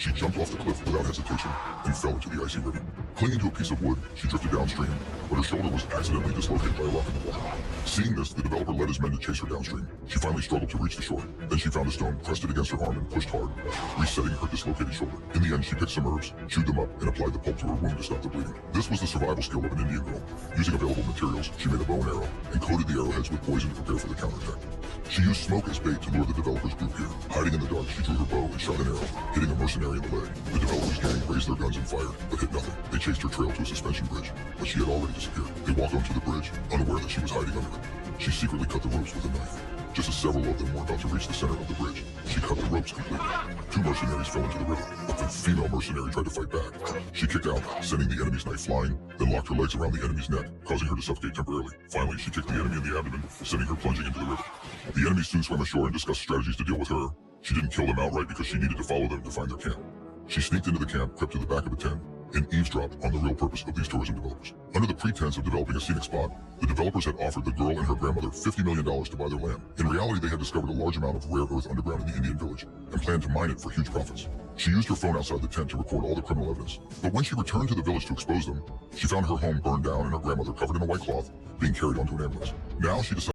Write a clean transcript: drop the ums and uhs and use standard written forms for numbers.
She jumped off the cliff without hesitation and fell into the icy river. Clinging to a piece of wood, she drifted downstream, but her shoulder was accidentally dislocated by a rock in the water. Seeing this, the developer led his men to chase her downstream. She finally struggled to reach the shore. Then she found a stone, pressed it against her arm, and pushed hard, resetting her dislocated shoulder. In the end, she picked some herbs, chewed them up, and applied the pulp to her wound to stop the bleeding. This was the survival skill of an Indian girl. Using available materials, she made a bow and arrow, and coated the arrowheads with poison to prepare for the counterattack. She used smoke as bait to lure the developers' group here. Hiding in the dark, she drew her bow and shot an arrow, hitting a mercenary in the leg. The developers' gang raised their guns and fired, but hit nothing. They chased her trail to a suspension bridge, but she had already disappeared. They walked onto the bridge, unaware that she was hiding under it. She secretly cut the ropes with a knife. Just as several of them were about to reach the center of the bridge, she cut the ropes completely. Two mercenaries fell into the river, but the female mercenary tried to fight back. She kicked out, sending the enemy's knife flying, then locked her legs around the enemy's neck, causing her to suffocate temporarily. Finally, she kicked the enemy in the abdomen, sending her plunging into the river. The enemy soon swam ashore and discussed strategies to deal with her. She didn't kill them outright because she needed to follow them to find their camp. She sneaked into the camp, crept to the back of a tent, and eavesdropped on the real purpose of these tourism developers. Under the pretense of developing a scenic spot, the developers had offered the girl and her grandmother $50 million to buy their land. In reality, they had discovered a large amount of rare earth underground in the Indian village and planned to mine it for huge profits. She used her phone outside the tent to record all the criminal evidence. But when she returned to the village to expose them, she found her home burned down and her grandmother covered in a white cloth, being carried onto an ambulance. Now she decided